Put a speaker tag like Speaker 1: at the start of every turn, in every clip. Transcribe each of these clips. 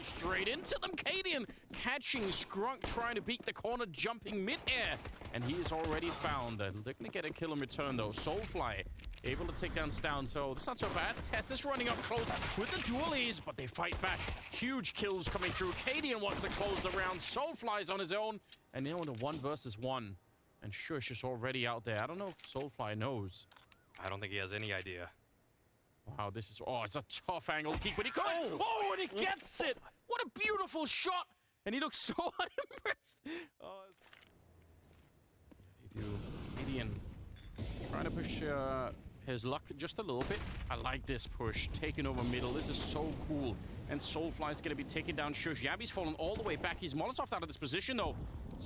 Speaker 1: Straight into them. Cadian catching Scrunk, trying to beat the corner, jumping mid-air. And he is already found. They're going to get a kill in return, though. Soulfly able to take down Stown, so that's not so bad. Tess is running up close with the dualies, but they fight back. Huge kills coming through. Cadian wants to close the round. Soulfly's on his own. And now in a 1 versus 1. And Shush is already out there. I don't know if Soulfly knows.
Speaker 2: I don't think he has any idea.
Speaker 1: Wow, this is... Oh, it's a tough angle peek, but he comes... Oh, and he gets it! What a beautiful shot! And he looks so unimpressed. Oh. They do. Gideon trying to push his luck just a little bit. I like this push. Taking over middle. This is so cool. And Soulfly's going to be taking down Shush. Yabby's fallen all the way back. He's Molotov out of this position, though.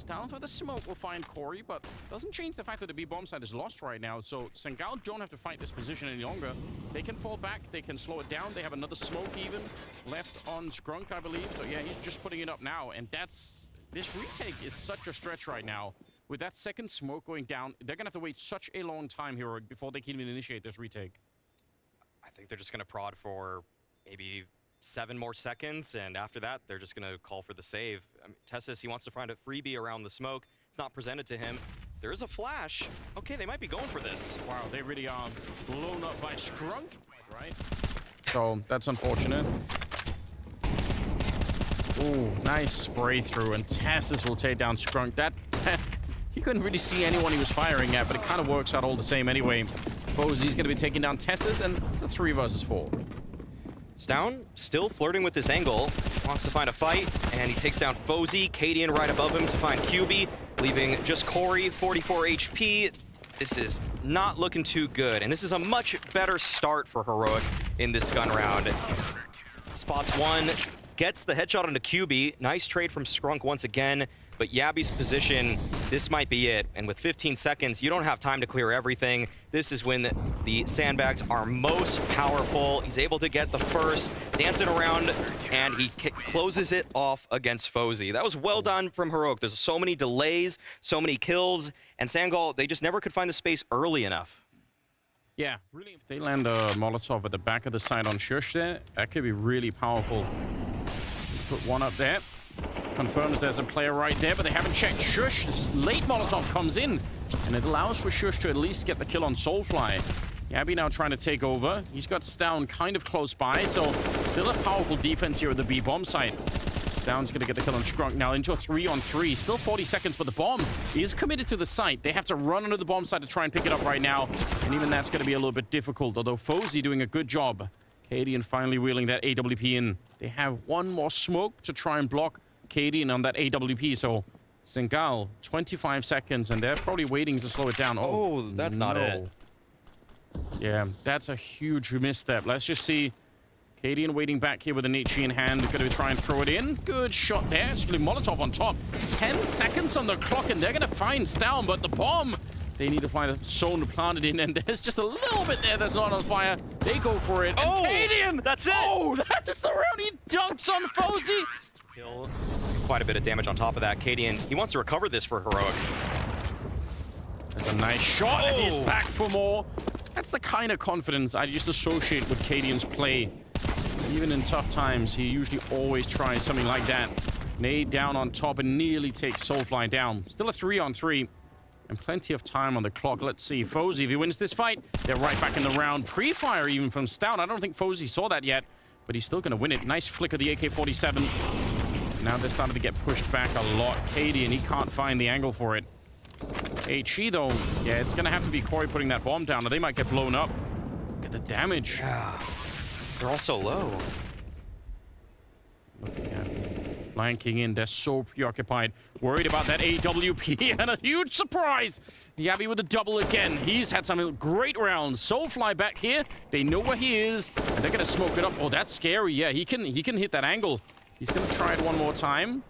Speaker 1: Down for the smoke will find Corey, but doesn't change the fact that the B-bomb side is lost right now. So Sangal don't have to fight this position any longer. They can fall back, they can slow it down. They have another smoke even left on Scrunk, I believe. So yeah, he's just putting it up now. And this retake is such a stretch right now. With that second smoke going down, they're gonna have to wait such a long time here before they can even initiate this retake.
Speaker 2: I think they're just gonna prod for maybe 7 more seconds, and after that, they're just gonna call for the save. I mean, Tessus, he wants to find a freebie around the smoke. It's not presented to him. There is a flash. Okay, they might be going for this.
Speaker 1: Wow, they really are blown up by Scrunk, right? So that's unfortunate. Ooh, nice spray through, and Tessus will take down Scrunk. That he couldn't really see anyone he was firing at, but it kind of works out all the same anyway. Fozy's gonna be taking down Tessus, and it's a 3 versus 4.
Speaker 2: Stown still flirting with this angle, wants to find a fight, and he takes down Fozy. Cadian right above him to find QB, leaving just Corey, 44 HP. This is not looking too good, and this is a much better start for Heroic in this gun round. Spots one, gets the headshot onto QB. Nice trade from Scrunk once again, but Yabby's position, this might be it. And with 15 seconds, you don't have time to clear everything. This is when the sandbags are most powerful. He's able to get the first, dancing around, and he closes it off against Fozy. That was well done from Heroic. There's so many delays, so many kills, and Sangal, they just never could find the space early enough.
Speaker 1: Yeah, really, if they land a Molotov at the back of the side on Shush there, that could be really powerful. Put one up there. Confirms there's a player right there, but they haven't checked Shush. This late Molotov comes in, and it allows for Shush to at least get the kill on Soulfly. Yabby now trying to take over. He's got Stown kind of close by, so still a powerful defense here at the B-bomb site. Stown's going to get the kill on Scrunk now into a 3-on-3. Still 40 seconds, but the bomb is committed to the site. They have to run under the bomb site to try and pick it up right now, and even that's going to be a little bit difficult, although Fozy doing a good job. Cadian finally wheeling that AWP in. They have one more smoke to try and block Cadian on that AWP, so Sangal, 25 seconds, and they're probably waiting to slow it down.
Speaker 2: Oh, that's not it.
Speaker 1: Yeah, that's a huge misstep. Let's just see. Cadian waiting back here with an HE in hand. They're going to try and throw it in. Good shot there. It's going to be Molotov on top. 10 seconds on the clock, and they're going to find Stown, but the bomb, they need to find a zone to plant it in, and there's just a little bit there that's not on fire. They go for it, and Cadian!
Speaker 2: That's it!
Speaker 1: Oh, that's the round. He dunks on Fozy.
Speaker 2: Kill. Quite a bit of damage on top of that. Cadian, he wants to recover this for Heroic.
Speaker 1: That's a nice shot, and he's back for more. That's the kind of confidence I just associate with Cadian's play. Even in tough times, he usually always tries something like that. Nade down on top and nearly takes Soulfly down. Still a 3-on-3. And plenty of time on the clock. Let's see. Fozy, if he wins this fight, they're right back in the round. Pre-fire even from Stown. I don't think Fozy saw that yet, but he's still going to win it. Nice flick of the AK-47. Now they're starting to get pushed back a lot. Cadian, he can't find the angle for it. HE, though, yeah, it's going to have to be Corey putting that bomb down, or they might get blown up. Look at the damage.
Speaker 2: Yeah. They're all so low.
Speaker 1: Looking at flanking in. They're so preoccupied. Worried about that AWP, and a huge surprise. Yabby with a double again. He's had some great rounds. Soulfly back here. They know where he is, and they're going to smoke it up. Oh, that's scary. Yeah, he can hit that angle. He's going to try it one more time.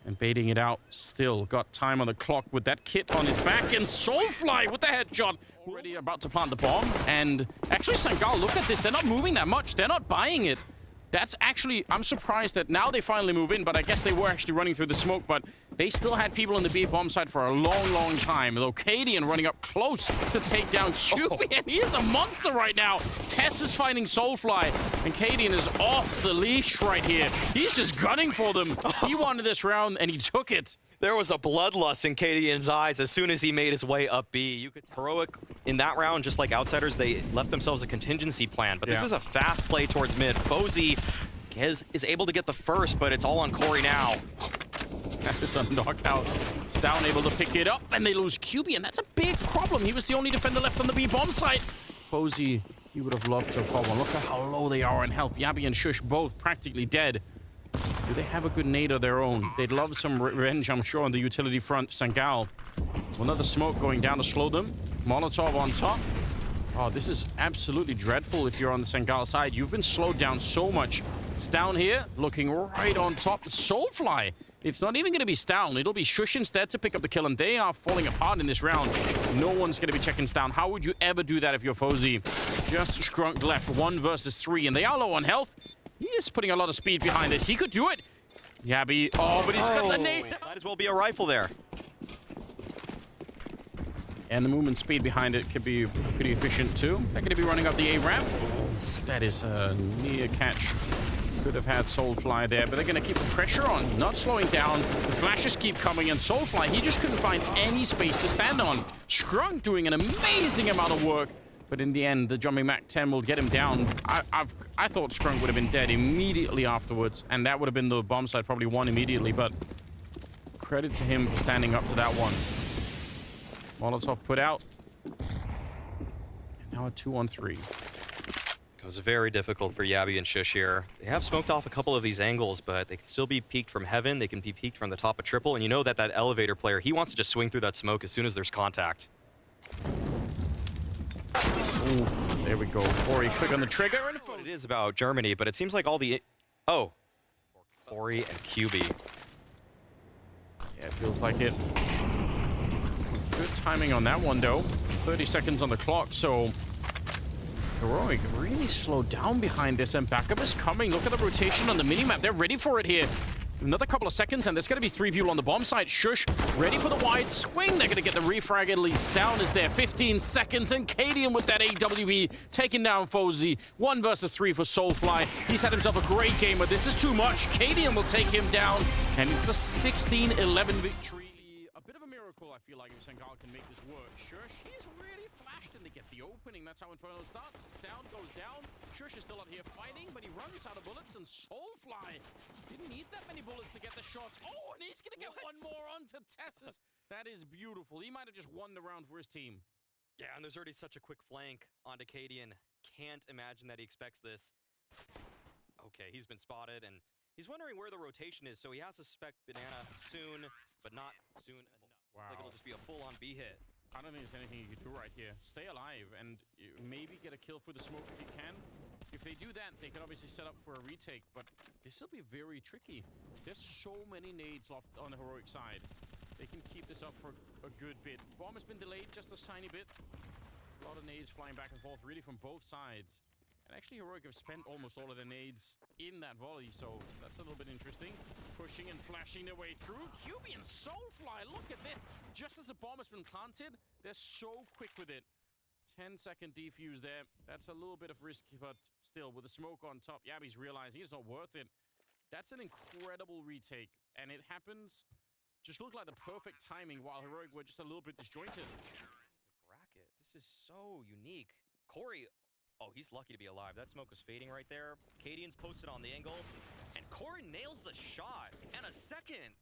Speaker 1: And baiting it out. Still got time on the clock with that kit on his back. And Soulfly with the headshot. Already about to plant the bomb. And actually, Sangal, look at this. They're not moving that much. They're not buying it. That's actually, I'm surprised that now they finally move in, but I guess they were actually running through the smoke, but they still had people on the B bomb side for a long, long time. Though Cadian running up close to take down QB, and he is a monster right now. Tess is finding Soulfly, and Cadian is off the leash right here. He's just gunning for them. He wanted this round, and he took it.
Speaker 2: There was a bloodlust in Cadian's eyes as soon as he made his way up B. You could Heroic in that round, just like Outsiders, they left themselves a contingency plan. But this is a fast play towards mid. Fozy is able to get the first, but it's all on Corey now.
Speaker 1: It's a knockout. Stown able to pick it up, and they lose QB, and that's a big problem. He was the only defender left on the B bomb site. Fozy, he would have loved to have caught one. Look at how low they are in health. Yabi and Shush both practically dead. Do they have a good nade of their own? They'd love some revenge, I'm sure, on the utility front. Sangal. Another smoke going down to slow them. Molotov on top. Oh, this is absolutely dreadful if you're on the Sangal side. You've been slowed down so much. Stown here, looking right on top. Soulfly. It's not even going to be Stown. It'll be Shush instead to pick up the kill, and they are falling apart in this round. No one's going to be checking Stown. How would you ever do that if you're Fozy? Just Scrunk left, 1 versus 3, and they are low on health. He is putting a lot of speed behind this. He could do it. Yabi. Oh, but he's got the nade.
Speaker 2: Might as well be a rifle there.
Speaker 1: And the movement speed behind it could be pretty efficient too. They're going to be running up the A ramp. That is a near catch. Could have had Soulfly there, but they're going to keep the pressure on, not slowing down. The flashes keep coming, and Soulfly, he just couldn't find any space to stand on. Scrunk doing an amazing amount of work. But in the end, the jumping Mac 10 will get him down. I thought Scrunk would have been dead immediately afterwards, and that would have been the bomb side probably won immediately, but credit to him for standing up to that one. Molotov put out. And now a 2-on-3.
Speaker 2: It was very difficult for Yabi and Shush here. They have smoked off a couple of these angles, but they can still be peeked from heaven. They can be peeked from the top of triple, and you know that that elevator player, he wants to just swing through that smoke as soon as there's contact.
Speaker 1: Ooh, there we go. Corey quick on the trigger. And
Speaker 2: It is about Germany, but it seems like all the... Oh. Corey and QB.
Speaker 1: Yeah, it feels like it. Good timing on that one, though. 30 seconds on the clock, so... Heroic really slowed down behind this, and backup is coming. Look at the rotation on the minimap. They're ready for it here. Another couple of seconds, and there's going to be 3 people on the bomb site. Shush, ready for the wide swing. They're going to get the refrag at least. Down is there. 15 seconds, and Cadian with that AWE taking down Fozy. 1 versus 3 for Soulfly. He's had himself a great game, but this is too much. Cadian will take him down, and it's a 16-11 victory. A bit of a miracle, I feel like, if Sangal can make this work. Shush, he's really flashed, and they get the opening. That's how Inferno starts. Stown goes down. Shush is still out here fighting, but he runs out of bullets, and Soulfly didn't need that many bullets to get the shot. Oh, and he's going to get one more onto Tessus. That is beautiful. He might have just won the round for his team.
Speaker 2: Yeah, and there's already such a quick flank onto Cadian. Can't imagine that he expects this. Okay, he's been spotted, and he's wondering where the rotation is, so he has to suspect Banana soon, but not soon enough.
Speaker 1: Wow.
Speaker 2: Like it'll just be a full-on B hit.
Speaker 1: I don't think there's anything you can do right here. Stay alive and maybe get a kill for the smoke if you can. If they do that, they can obviously set up for a retake, but this will be very tricky. There's so many nades left on the Heroic side. They can keep this up for a good bit. Bomb has been delayed just a tiny bit. A lot of nades flying back and forth, really from both sides. And actually, Heroic have spent almost all of their nades in that volley, so that's a little bit interesting. Pushing and flashing their way through. QB and Soulfly, look at this. Just as the bomb has been planted, they're so quick with it. 10-second defuse there. That's a little bit of risk, but still, with the smoke on top, Yabi's realizing it's not worth it. That's an incredible retake, and it happens. Just looked like the perfect timing while Heroic were just a little bit disjointed.
Speaker 2: Bracket. This is so unique. Corey... Oh, he's lucky to be alive. That smoke was fading right there. Cadian's posted on the angle, and Corey nails the shot. And a second.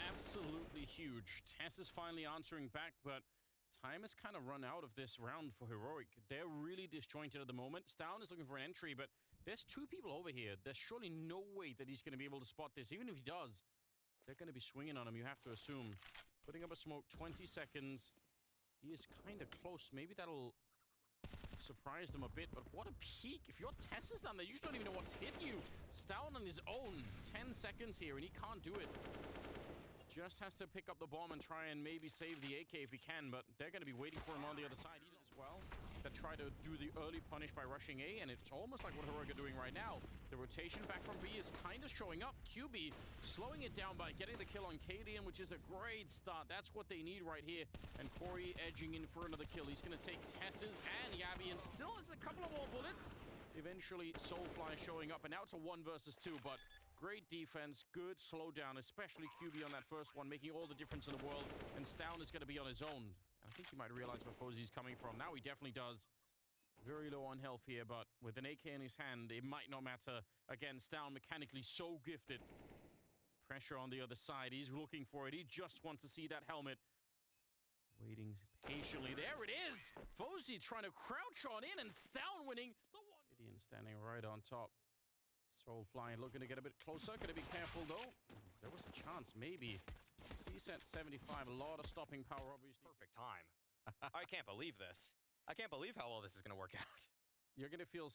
Speaker 1: Absolutely huge. Tess is finally answering back, but time has kind of run out of this round for Heroic. They're really disjointed at the moment. Stown is looking for an entry, but there's 2 people over here. There's surely no way that he's going to be able to spot this. Even if he does, they're going to be swinging on him, you have to assume. Putting up a smoke, 20 seconds. He is kind of close. Maybe that'll surprise them a bit, but what a peak. If your Tess is down there, you just don't even know what's hit you. Stown on his own. 10 seconds here, and he can't do it. Just has to pick up the bomb and try and maybe save the AK if he can, but they're going to be waiting for him on the other side as well. The try to do the early punish by rushing A, and it's almost like what Heroic are doing right now. The rotation back from B is kind of showing up. QB slowing it down by getting the kill on KDN, which is a great start. That's what they need right here. And Corey edging in for another kill. He's going to take Tess's and Yabby, and still has a couple of more bullets. Eventually, Soulfly showing up, and now it's a 1 versus 2, but great defense, good slowdown, especially QB on that first one, making all the difference in the world, and Stown is going to be on his own. I think he might realize where Fozzy's coming from. Now he definitely does. Very low on health here, but with an AK in his hand, it might not matter. Again, Stown mechanically so gifted. Pressure on the other side. He's looking for it. He just wants to see that helmet. Waiting patiently. There it is! Fozzy trying to crouch on in, and Stown winning the one. Gideon standing right on top. Soulfly looking to get a bit closer. Gonna be careful, though. There was a chance, maybe. CSAT 75, a lot of stopping power, obviously.
Speaker 2: Perfect time. I can't believe this. I can't believe how well this is going to work out.
Speaker 1: You're going to feel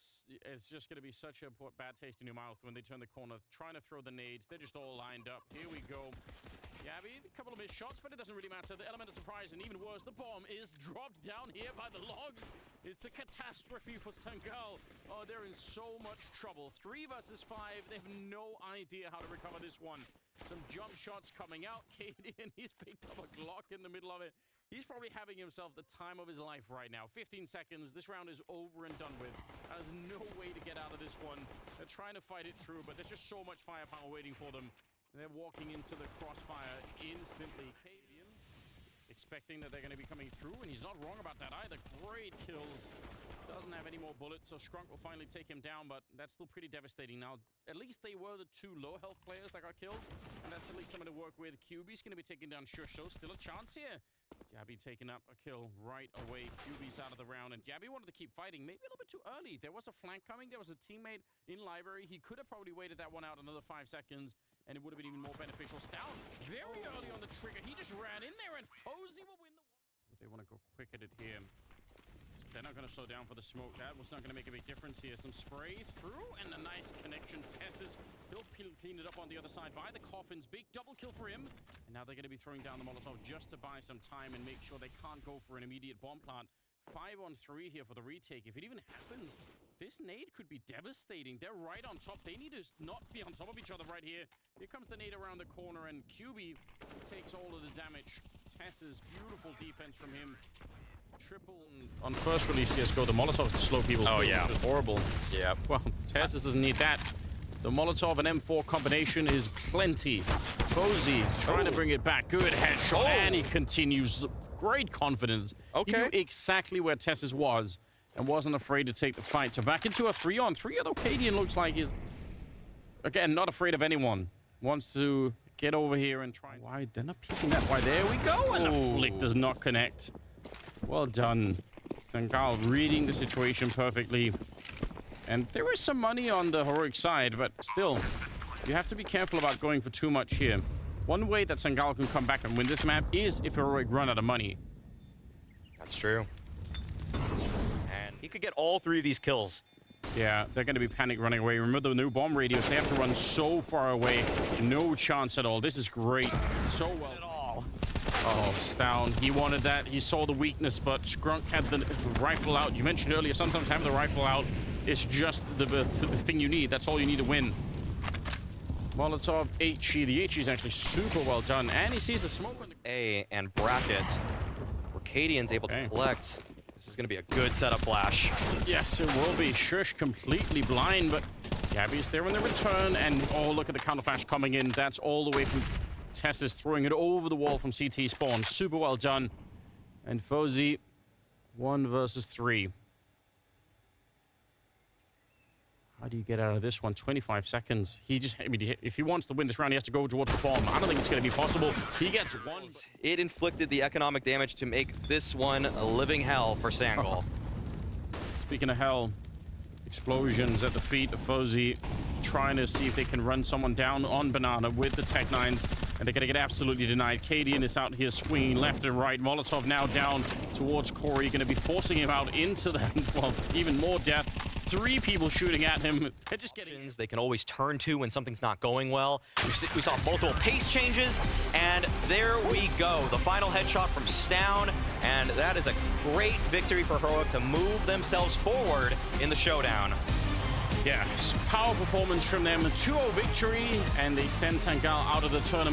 Speaker 1: it's just going to be such a bad taste in your mouth when they turn the corner, trying to throw the nades. They're just all lined up. Here we go. Yabby, a couple of missed shots, but it doesn't really matter. The element of surprise, and even worse, the bomb is dropped down here by the logs. It's a catastrophe for Sangal. Oh, they're in so much trouble. 3 versus 5. They have no idea how to recover this one. Some jump shots coming out. Cadian, he's picked up a Glock in the middle of it. He's probably having himself the time of his life right now. 15 seconds. This round is over and done with. There's no way to get out of this one. They're trying to fight it through, but there's just so much firepower waiting for them. They're walking into the crossfire instantly. Cadian expecting that they're going to be coming through, and he's not wrong about that either. Great kills. Doesn't have any more bullets, so Scrunk will finally take him down, but that's still pretty devastating. Now, at least they were the 2 low health players that got killed, and that's at least something to work with. QB's going to be taking down Shush, so still a chance here. Jabby taking up a kill right away. QB's out of the round, and Jabby wanted to keep fighting. Maybe a little bit too early. There was a flank coming. There was a teammate in library. He could have probably waited that one out another 5 seconds, and it would have been even more beneficial. Stown very early on the trigger. He just ran in there, and Fozzy will win the one. They want to go quick at it here. They're not going to slow down for the smoke. That was not going to make a big difference here. Some spray through, and a nice connection. Tess's, he'll clean it up on the other side by the coffins. Big double kill for him. And now they're going to be throwing down the Molotov just to buy some time and make sure they can't go for an immediate bomb plant. 5 on 3 here for the retake. If it even happens, this nade could be devastating. They're right on top. They need to not be on top of each other right here. Here comes the nade around the corner, and QB takes all of the damage. Tess's beautiful defense from him. Triple on first release CSGO, the Molotovs to slow people.
Speaker 2: Oh, yeah.
Speaker 1: Which is horrible.
Speaker 2: Yeah.
Speaker 1: Well, Tess's doesn't need that. The Molotov and M4 combination is plenty. Fozzy trying to bring it back. Good headshot, and he continues. Great confidence.
Speaker 2: Okay.
Speaker 1: He knew exactly where Tess's was and wasn't afraid to take the fight. So back into a 3-on-3, although Cadian looks like he's, again, not afraid of anyone. Wants to get over here and try. Why? They're not peeking that. Why? There we go. And the flick does not connect. Well done. Sangal reading the situation perfectly. And there is some money on the heroic side, but still, you have to be careful about going for too much here. One way that Sangal can come back and win this map is if heroic run out of money.
Speaker 2: That's true. And he could get all 3 of these kills.
Speaker 1: Yeah, they're going to be panic running away. Remember the new bomb radius. They have to run so far away. No chance at all. This is great. So well.
Speaker 2: At all.
Speaker 1: Oh, Stown. He wanted that. He saw the weakness, but Scrunk had the rifle out. You mentioned earlier, sometimes having the rifle out is just the thing you need. That's all you need to win. Molotov, HE. The HE is actually super well done. And he sees the smoke.
Speaker 2: A and bracket. Where Cadian's able to collect. This is going to be a good setup flash.
Speaker 1: Yes, it will be. Shush completely blind, but Gabby's there on the return. And oh, look at the counter flash coming in. That's all the way from Tess's throwing it over the wall from CT spawn. Super well done. And Fozzy, 1 versus 3. How do you get out of this one? 25 seconds. I mean, if he wants to win this round, he has to go towards the bomb. I don't think it's going to be possible. He gets 1.
Speaker 2: It inflicted the economic damage to make this one a living hell for Sangal.
Speaker 1: Speaking of hell, explosions at the feet of Fozzy, trying to see if they can run someone down on Banana with the Tech 9s, and they're going to get absolutely denied. Cadian is out here swinging left and right. Molotov now down towards Corey, going to be forcing him out into that, well, even more death. 3 people shooting at him. They're just getting...
Speaker 2: They can always turn to when something's not going well. We saw multiple pace changes, and there we go. The final headshot from Stown, and that is a great victory for Heroic to move themselves forward in the showdown.
Speaker 1: Yeah, power performance from them. 2-0 victory, and they send Sangal out of the tournament.